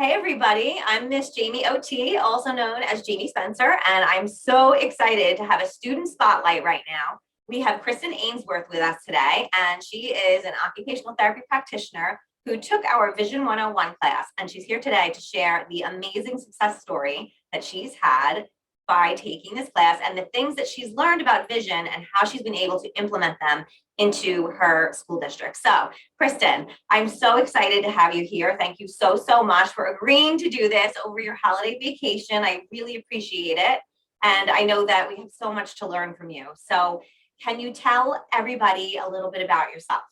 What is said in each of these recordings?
Hey everybody, I'm Miss Jamie OT, also known as Jamie Spencer, and I'm so excited to have a student spotlight right now. We have Kristin Ainsworth with us today, and she is an occupational therapy practitioner who took our Vision 101 class, and she's here today to share the amazing success story that she's had by taking this class and the things that she's learned about vision and how she's been able to implement them into her school district. So, Kristin, I'm so excited to have you here. Thank you so much for agreeing to do this over your holiday vacation. I really appreciate it. And I know that we have so much to learn from you. So, can you tell everybody a little bit about yourself?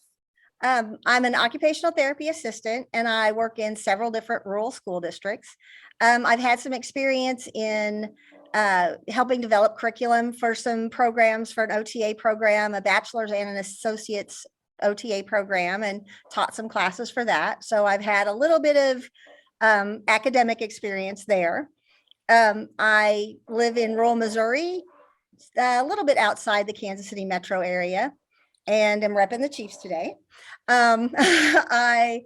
I'm an occupational therapy assistant and I work in several different rural school districts. I've had some experience in helping develop curriculum for some programs, for an OTA program, a bachelor's and an associate's OTA program, and taught some classes for that. So I've had a little bit of academic experience there. I live in rural Missouri, a little bit outside the Kansas City metro area, and am repping the Chiefs today. I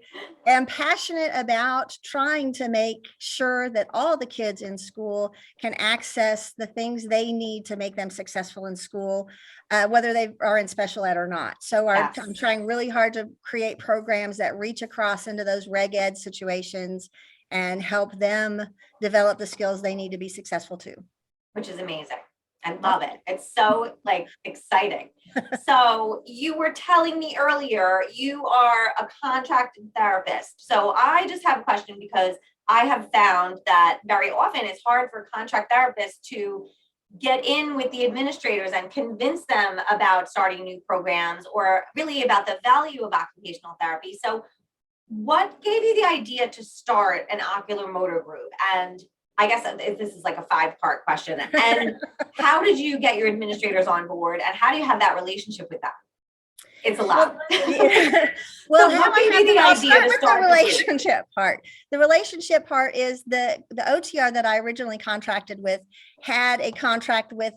am passionate about trying to make sure that all the kids in school can access the things they need to make them successful in school, whether they are in special ed or not. So Yes. I'm trying really hard to create programs that reach across into those reg ed situations and help them develop the skills they need to be successful too. Which is amazing. I love it. It's so exciting. So you were telling me earlier you are a contracted therapist. So I just have a question because I have found that very often it's hard for contract therapists to get in with the administrators and convince them about starting new programs or really about the value of occupational therapy. So what gave you the idea to start an ocular-motor group? And I guess this is like a 5-part question. And how did you get your administrators on board? And how do you have that relationship with them? It's a lot. Well, so what gave you the idea to start the relationship part? The relationship part is the OTR that I originally contracted with had a contract with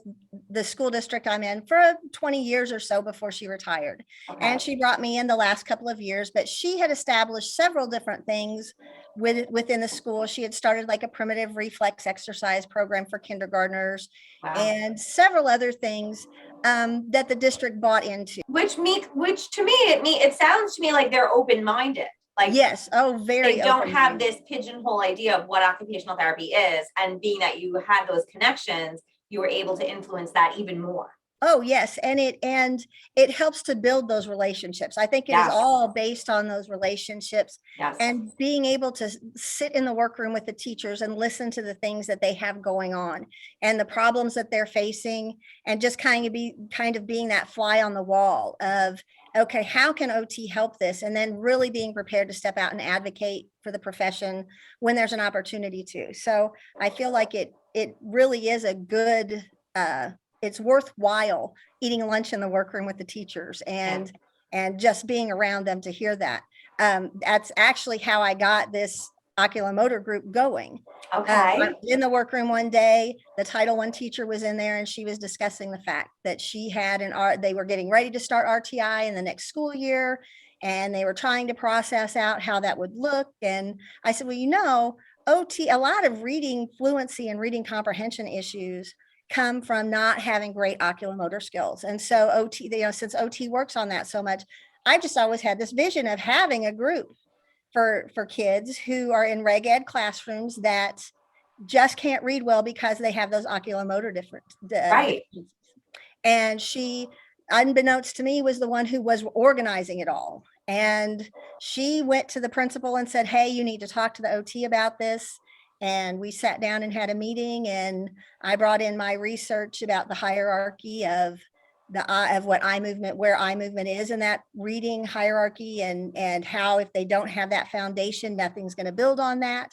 the school district I'm in for 20 years or so before she retired. Okay. And she brought me in the last couple of years, but she had established several different things within the school. She had started like a primitive reflex exercise program for kindergartners. Wow. And several other things that the district bought into. Which to me, it sounds to me like they're open-minded. Like, yes, very. They don't have this pigeonhole idea of what occupational therapy is, and being that you had those connections, you were able to influence that even more. Oh yes, and it helps to build those relationships. I think it is all based on those relationships, and being able to sit in the workroom with the teachers and listen to the things that they have going on and the problems that they're facing, and just kind of being that fly on the wall of, okay, how can OT help this? And then really being prepared to step out and advocate for the profession when there's an opportunity to. So I feel like it really is a good it's worthwhile eating lunch in the workroom with the teachers and just being around them to hear that. That's actually how I got this Ocularmotor group going. Okay. In the workroom one day, the Title I teacher was in there and she was discussing the fact that she had they were getting ready to start RTI in the next school year, and they were trying to process out how that would look. And I said, well, OT, a lot of reading fluency and reading comprehension issues come from not having great oculomotor skills. And so OT, since OT works on that so much, I just always had this vision of having a group for kids who are in reg ed classrooms that just can't read well because they have those oculomotor differences. And she, unbeknownst to me, was the one who was organizing it all. And she went to the principal and said, hey, you need to talk to the OT about this. And we sat down and had a meeting, and I brought in my research about the hierarchy of what eye movement, where eye movement is in that reading hierarchy, and how if they don't have that foundation, nothing's going to build on that.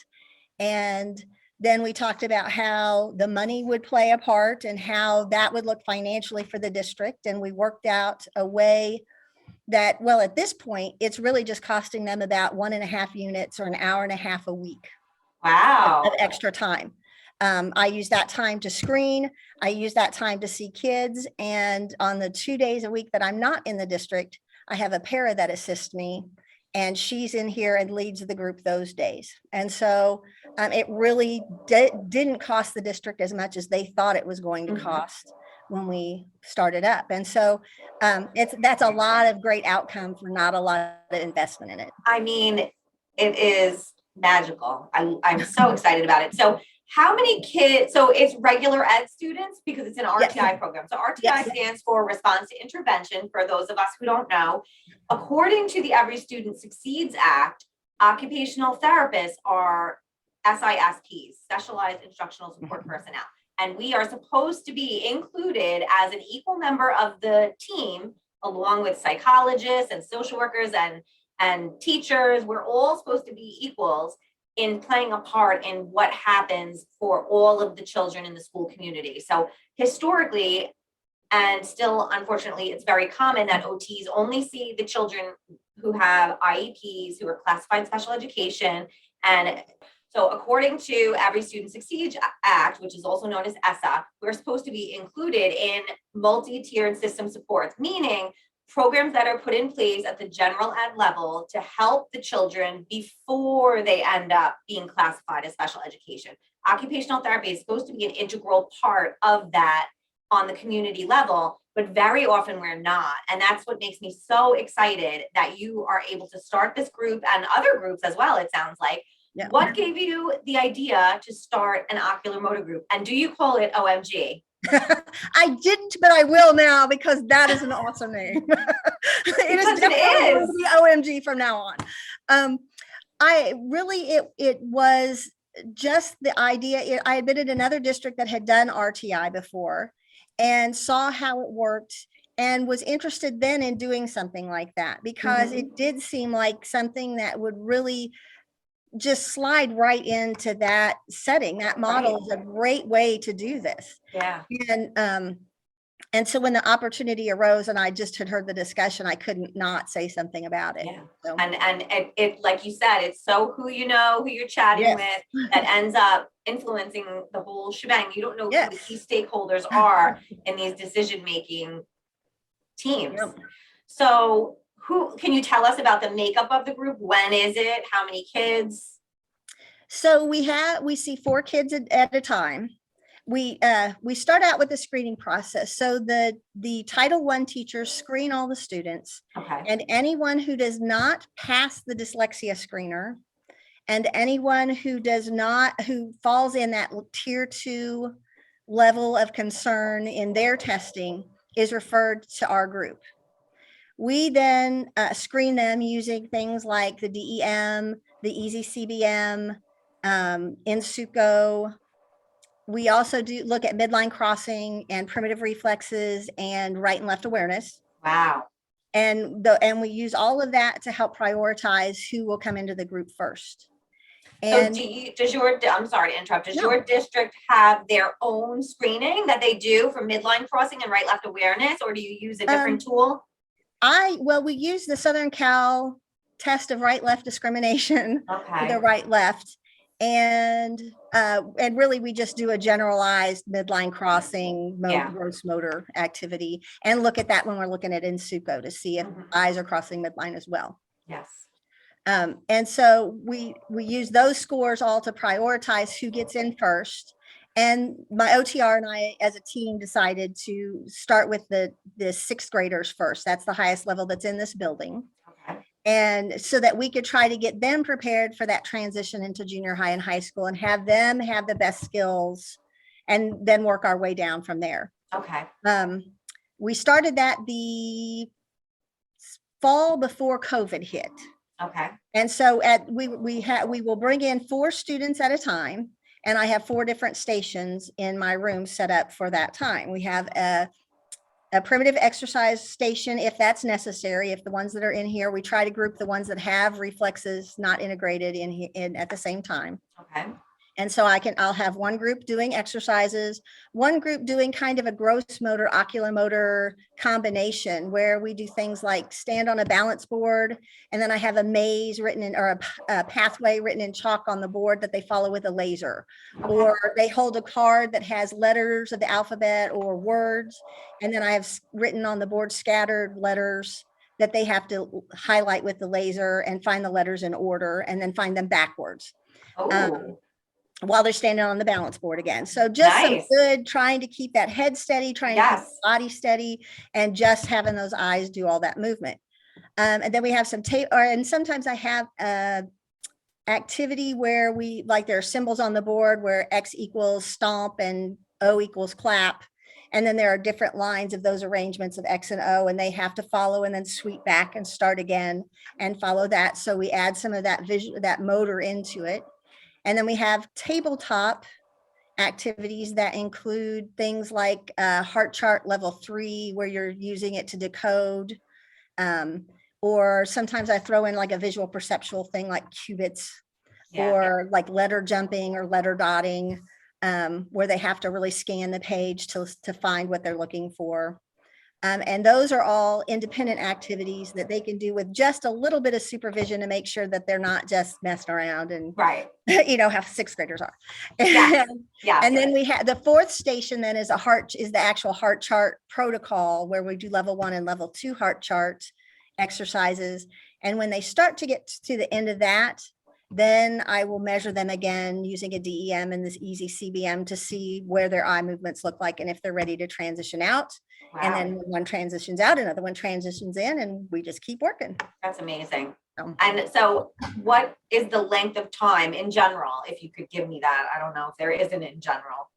And then we talked about how the money would play a part and how that would look financially for the district. And we worked out a way that, well, at this point, it's really just costing them about 1.5 units or an hour and a half a week. Wow. Of extra time. I use that time to screen. I use that time to see kids. And on the 2 days a week that I'm not in the district, I have a para that assists me. and she's in here and leads the group those days. And so it really didn't cost the district as much as they thought it was going to cost when we started up. And so that's a lot of great outcome for not a lot of investment in it. I mean, it is magical. I'm so excited about it. So how many kids, so it's regular ed students because it's an RTI program. So RTI stands for Response to Intervention, for those of us who don't know. According to the Every Student Succeeds Act, occupational therapists are SISPs, Specialized Instructional Support Personnel. And we are supposed to be included as an equal member of the team, along with psychologists and social workers and teachers. We're all supposed to be equals in playing a part in what happens for all of the children in the school community. So historically, and still, unfortunately, it's very common that OTs only see the children who have IEPs, who are classified special education. And so according to Every Student Succeeds Act, which is also known as ESSA, we're supposed to be included in multi-tiered system supports, meaning programs that are put in place at the general ed level to help the children before they end up being classified as special education. Occupational therapy is supposed to be an integral part of that on the community level, but very often we're not. And that's what makes me so excited that you are able to start this group and other groups as well, it sounds like. Yeah. What gave you the idea to start an ocular-motor group? And do you call it OMG? I didn't, but I will now because that is an awesome name. It is OMG from now on. It was just the idea. I had been in another district that had done RTI before and saw how it worked and was interested then in doing something like that because it did seem like something that would really just slide right into that setting. That model is a great way to do this. Yeah. And so when the opportunity arose and I just had heard the discussion, I couldn't not say something about it. Yeah. So. And it, like you said, it's so who you know, who you're chatting with that ends up influencing the whole shebang. You don't know who the key stakeholders are in these decision-making teams. Yep. So who can you tell us about the makeup of the group? When is it? How many kids? So we see 4 kids at a time. We start out with the screening process. So the Title I teachers screen all the students, and anyone who does not pass the dyslexia screener, and anyone who falls in that tier 2 level of concern in their testing is referred to our group. We then screen them using things like the DEM, the Easy CBM, INSUCO. We also do look at midline crossing and primitive reflexes and right and left awareness. Wow. And we use all of that to help prioritize who will come into the group first. And so I'm sorry to interrupt, does your district have their own screening that they do for midline crossing and right left awareness, or do you use a different tool? We use the Southern Cal test of right left discrimination for the right left. And really we just do a generalized midline crossing gross motor activity and look at that when we're looking at INSUCO to see if eyes are crossing midline as well. Yes. And so we use those scores all to prioritize who gets in first. And my OTR and I as a team decided to start with the 6th graders first. That's the highest level that's in this building. Okay. And so that we could try to get them prepared for that transition into junior high and high school and have them have the best skills and then work our way down from there. Okay. We started that the fall before COVID hit. Okay. And so we will bring in 4 students at a time. And I have 4 different stations in my room set up for that time. We have a primitive exercise station if that's necessary. If the ones that are in here, we try to group the ones that have reflexes not integrated in at the same time. Okay. And so I'll have one group doing exercises, one group doing kind of a gross motor, oculomotor combination where we do things like stand on a balance board. And then I have a maze written in, or a pathway written in chalk on the board that they follow with a laser. Okay. Or they hold a card that has letters of the alphabet or words. And then I have written on the board scattered letters that they have to highlight with the laser and find the letters in order and then find them backwards. Oh, While they're standing on the balance board again. So just some nice. good trying to keep that head steady, trying to keep Yes. the body steady, and just having those eyes do all that movement. And then we have some tape, and sometimes I have activity where we like there are symbols on the board where X equals stomp and O equals clap. And then there are different lines of those arrangements of X and O, and they have to follow and then sweep back and start again and follow that. So we add some of that visual, that motor into it. And then we have tabletop activities that include things like heart chart level 3, where you're using it to decode. Or sometimes I throw in like a visual perceptual thing like qubits, or like letter jumping or letter dotting, where they have to really scan the page to find what they're looking for. And those are all independent activities that they can do with just a little bit of supervision to make sure that they're not just messing around and, Right. how sixth graders are. Yes. Yes. And then we have the fourth station then is the actual heart chart protocol, where we do level 1 and level 2 heart chart exercises. And when they start to get to the end of that, then I will measure them again using a DEM and this easy CBM to see where their eye movements look like and if they're ready to transition out. Wow. And then when one transitions out, another one transitions in, and we just keep working. That's amazing. And so what is the length of time in general, if you could give me that? I don't know if there isn't in general.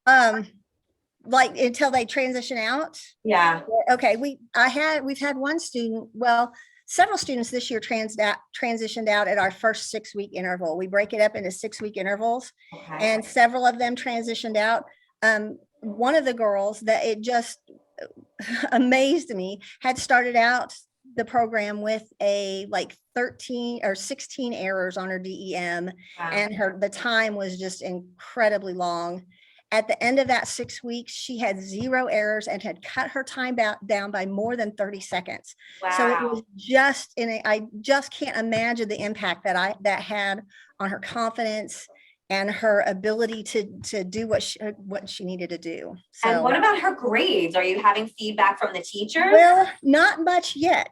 Like until they transition out? Yeah. Okay, we've had one student, well, several students this year transitioned out at our first 6-week interval. We break it up into 6-week intervals, and several of them transitioned out. One of the girls that it just amazed me had started out the program with a like 13 or 16 errors on her DEM, and the time was just incredibly long. At the end of that 6 weeks, she had 0 errors and had cut her time down by more than 30 seconds. Wow. So it was just I just can't imagine the impact that had on her confidence and her ability to do what she needed to do. So, and what about her grades? Are you having feedback from the teachers? Well, not much yet.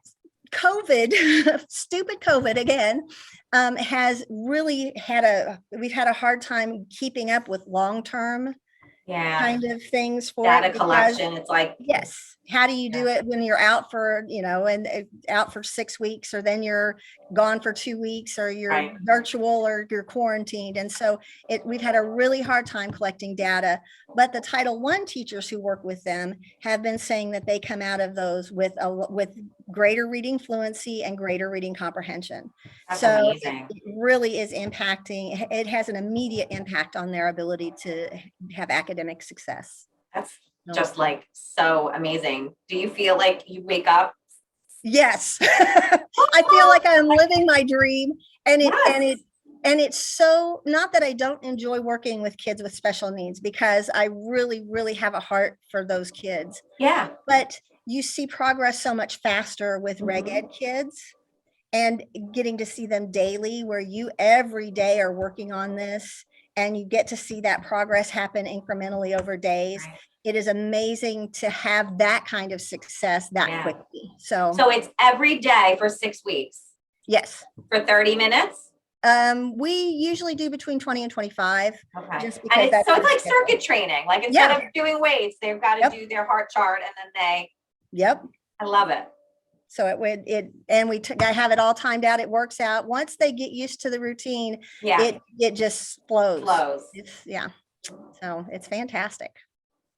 COVID, stupid COVID again, has really we've had a hard time keeping up with long-term kind of things for data collection. It's like, yes, how do you do it when you're out for, and out for 6 weeks, or then you're gone for 2 weeks, or you're virtual, or you're quarantined. And so we've had a really hard time collecting data, but the Title I teachers who work with them have been saying that they come out of those with greater reading fluency and greater reading comprehension. That's so amazing. It really is impacting. It has an immediate impact on their ability to have academic success. That's just like so amazing. Do you feel like you wake up? Yes. I feel like I'm living my dream, and it's so, not that I don't enjoy working with kids with special needs, because I really, really have a heart for those kids. Yeah. But you see progress so much faster with reg ed kids, and getting to see them daily, where you every day are working on this, and you get to see that progress happen incrementally over days. Right. It is amazing to have that kind of success that quickly. So it's every day for 6 weeks. Yes. For 30 minutes? We usually do between 20 and 25. Okay. Just because and it's like circuit training. Like instead of doing weights, they've got to do their heart chart, and then they. Yep. I love it. So I have it all timed out. It works out. Once they get used to the routine, it just flows. So it's fantastic.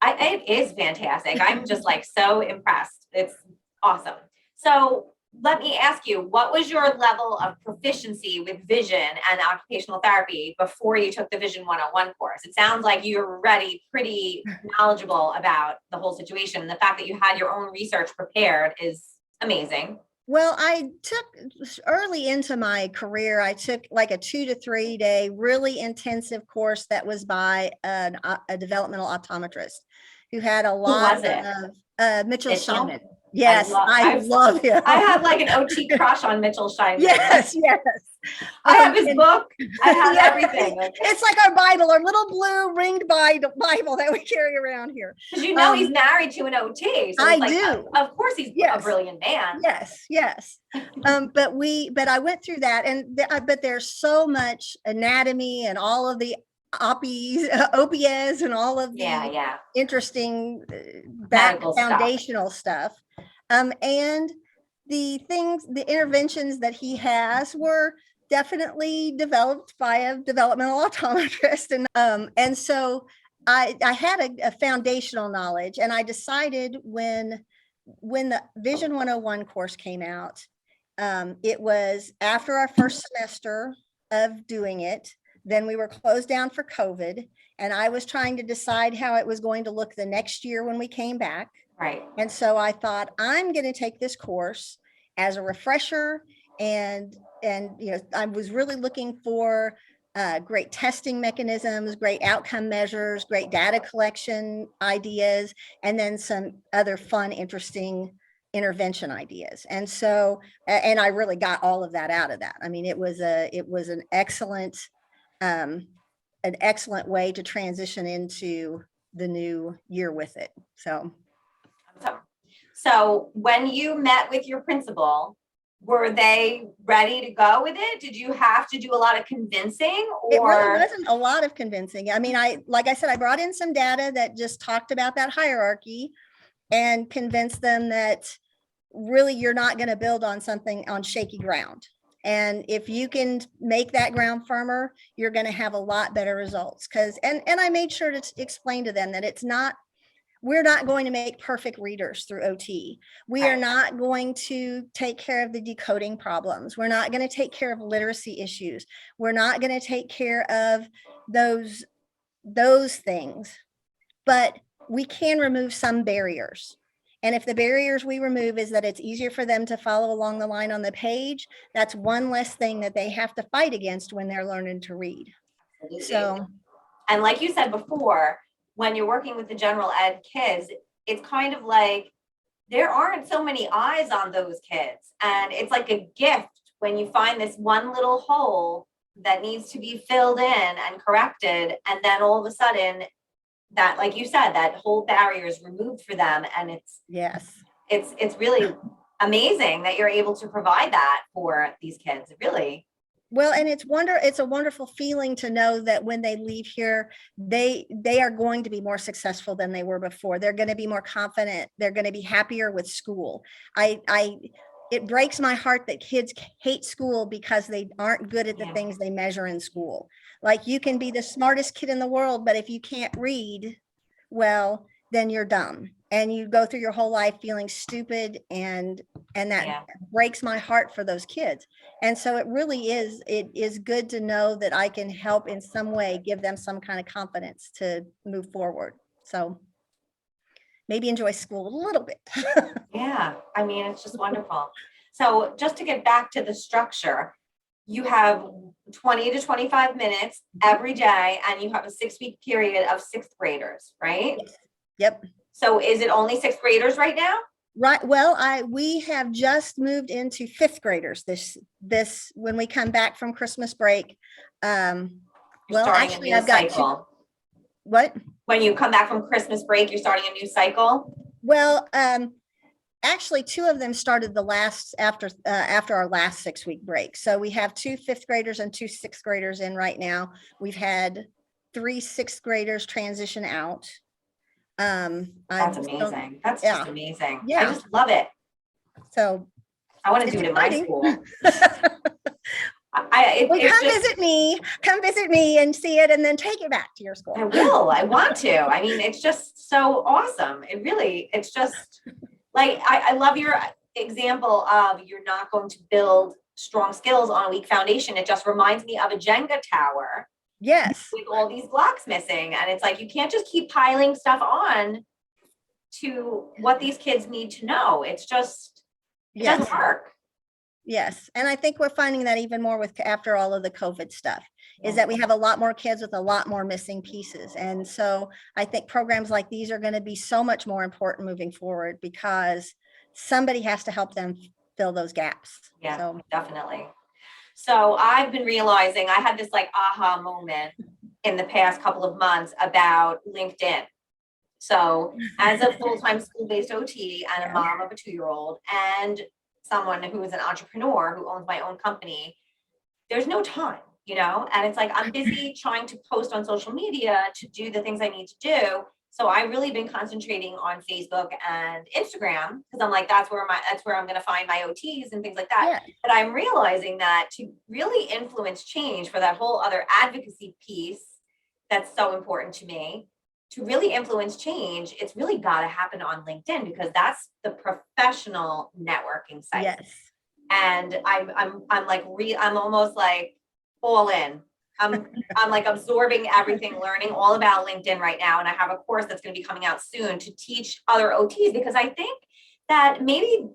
It is fantastic. I'm just like so impressed. It's awesome. So let me ask you, what was your level of proficiency with vision and occupational therapy before you took the Vision 101 course? It sounds like you're already pretty knowledgeable about the whole situation. And the fact that you had your own research prepared is amazing. Well, I took early into my career, I took like a 2 to 3 day really intensive course that was by a developmental optometrist who had a lot of Mitchell Steinman. Yes, I love him. I have like an OT crush on Mitchell Steinman. Yes. I have his And- book. I have Yeah, everything. Like, it's like our Bible, our little blue ringed Bible that we carry around here. because he's married to an OT, so I it's like, do. of course he's a Yes. brilliant man. Yes. But I went through that, and but there's so much anatomy and all of the opias and all of the Yeah. interesting Medical stuff. foundational stuff. And the interventions that he has were definitely developed by a developmental optometrist. And so I had a foundational knowledge, and I decided when the Vision 101 course came out, it was after our first semester of doing it. Then we were closed down for COVID, and I was trying to decide how it was going to look the next year when we came back. Right. And so I thought, I'm going to take this course as a refresher, and I was really looking for great testing mechanisms, great outcome measures, great data collection ideas, and then some other fun, interesting intervention ideas. And so, and I really got all of that out of that. I mean, it was an excellent way to transition into the new year with it. So when you met with your principal, were they ready to go with it? Did you have to do a lot of convincing? Or it really wasn't a lot of convincing. I mean, like I said, I brought in some data that just talked about that hierarchy and convinced them that really you're not going to build on something on shaky ground. And if you can make that ground firmer, you're going to have a lot better results. And I made sure to explain to them that we're not going to make perfect readers through OT. We are not going to take care of the decoding problems. We're not going to take care of literacy issues. We're not going to take care of those things, but we can remove some barriers. And if the barriers we remove is that it's easier for them to follow along the line on the page, that's one less thing that they have to fight against when they're learning to read. Absolutely. So, and like you said before, when you're working with the general ed kids, it's kind of like there aren't so many eyes on those kids. And it's like a gift when you find this one little hole that needs to be filled in and corrected. And then all of a sudden, that, like you said, that whole barrier is removed for them. And it's really amazing that you're able to provide that for these kids. Really. Well, and it's a wonderful feeling to know that when they leave here, they are going to be more successful than they were before. They're going to be more confident. They're going to be happier with school. It breaks my heart that kids hate school because they aren't good at the things they measure in school. Like, you can be the smartest kid in the world, but if you can't read, well, then you're dumb. And you go through your whole life feeling stupid, and that breaks my heart for those kids. And so it is good to know that I can help in some way, give them some kind of confidence to move forward. So maybe enjoy school a little bit. Yeah, I mean, it's just wonderful. So just to get back to the structure, you have 20 to 25 minutes every day, and you have a 6-week period of 6th graders, right? Yep. So is it only 6th graders right now? Right. Well, we have just moved into 5th graders this when we come back from Christmas break. Well, actually, I've got two. What? When you come back from Christmas break, you're starting a new cycle? Well, actually, 2 of them started after our last 6-week break. So we have 2 5th graders and 2 6th graders in right now. We've had 3 6th graders transition out. That's amazing. That's just amazing. Yeah. I just love it. So I want to do it in my school. Come visit me and see it, and then take it back to your school. I will. I want to. I mean, it's just so awesome. It's just like, I love your example of you're not going to build strong skills on a weak foundation. It just reminds me of a Jenga tower. Yes. With all these blocks missing. And it's like, you can't just keep piling stuff on to what these kids need to know. It's just, it doesn't work. Yes. And I think we're finding that even more after all of the COVID stuff, is that we have a lot more kids with a lot more missing pieces. And so I think programs like these are going to be so much more important moving forward, because somebody has to help them fill those gaps. Yeah, so definitely. So I've been realizing I had this like aha moment in the past couple of months about LinkedIn. So as a full-time school-based OT and a mom of a 2-year-old and someone who is an entrepreneur who owns my own company, there's no time, and it's like I'm busy trying to post on social media to do the things I need to do. So I've really been concentrating on Facebook and Instagram because I'm like, that's where I'm going to find my OTs and things like that. Yeah. But I'm realizing that to really influence change for that whole other advocacy piece that's so important to me, to really influence change, it's really got to happen on LinkedIn because that's the professional networking site. Yes. And I'm almost like all in. I'm like absorbing everything, learning all about LinkedIn right now. And I have a course that's going to be coming out soon to teach other OTs because I think that maybe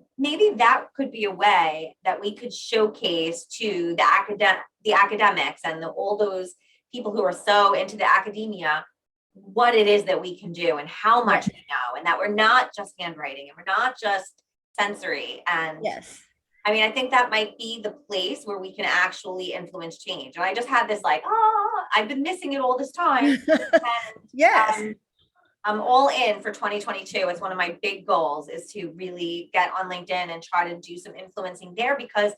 that could be a way that we could showcase to the academics and all those people who are so into the academia what it is that we can do and how much we know, and that we're not just handwriting and we're not just sensory. And yes. I mean, I think that might be the place where we can actually influence change. And I just had this like, I've been missing it all this time. And yes. I'm all in for 2022. It's one of my big goals is to really get on LinkedIn and try to do some influencing there because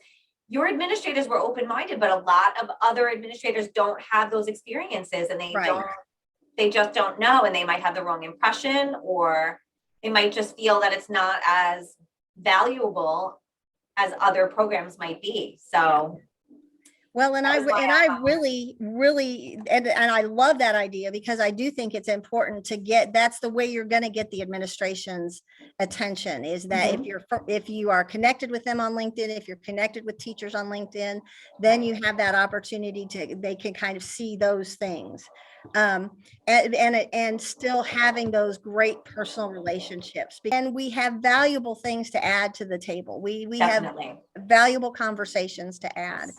your administrators were open-minded, but a lot of other administrators don't have those experiences and they just don't know, and they might have the wrong impression, or they might just feel that it's not as valuable as other programs might be. So well, and I really and I love that idea because I do think it's important to that's the way you're going to get the administration's attention is that if you are connected with them on LinkedIn, if you're connected with teachers on LinkedIn, then you have that opportunity they can kind of see those things. And still having those great personal relationships, and we have valuable things to add to the table. We definitely have valuable conversations to add.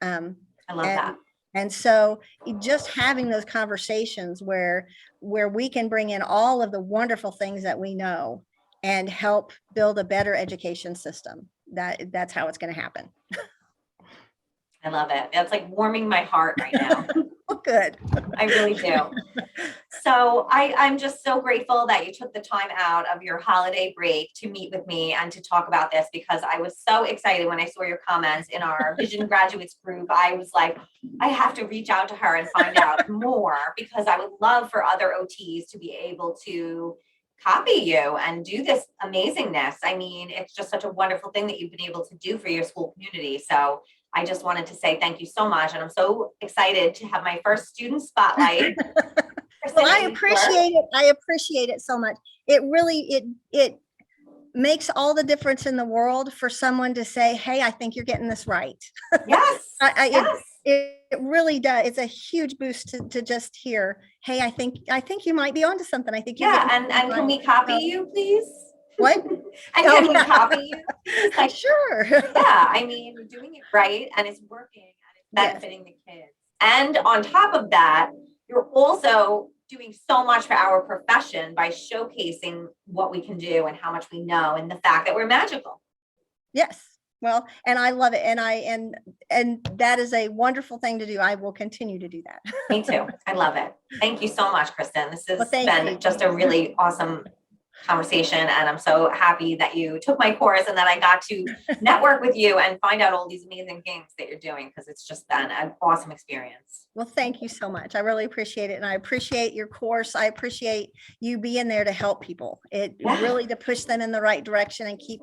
I love that. And so just having those conversations where we can bring in all of the wonderful things that we know and help build a better education system, that's how it's going to happen. I love it. That's like warming my heart right now. Good. I really do. So I'm just so grateful that you took the time out of your holiday break to meet with me and to talk about this because I was so excited when I saw your comments in our Vision Graduates group. I was like, I have to reach out to her and find out more because I would love for other OTs to be able to copy you and do this amazingness. I mean, it's just such a wonderful thing that you've been able to do for your school community. So I just wanted to say thank you so much. And I'm so excited to have my first student spotlight. Well, I appreciate it. I appreciate it so much. It really, it makes all the difference in the world for someone to say, hey, I think you're getting this right. Yes. Yes. It really does. It's a huge boost to just hear, hey, I think you might be onto something. I think and can we copy you, please? What? And can we copy you? Like, sure. Yeah, I mean, you're doing it right and it's working and it's benefiting the kids. And on top of that, you're also doing so much for our profession by showcasing what we can do and how much we know and the fact that we're magical. Yes. Well, and I love it. And that is a wonderful thing to do. I will continue to do that. Me too. I love it. Thank you so much, Kristin. This has been just a really awesome conversation. And I'm so happy that you took my course and that I got to network with you and find out all these amazing things that you're doing because it's just been an awesome experience. Well, thank you so much. I really appreciate it. And I appreciate your course. I appreciate you being there to help people. Really to push them in the right direction and keep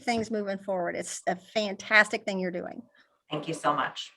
things moving forward. It's a fantastic thing you're doing. Thank you so much.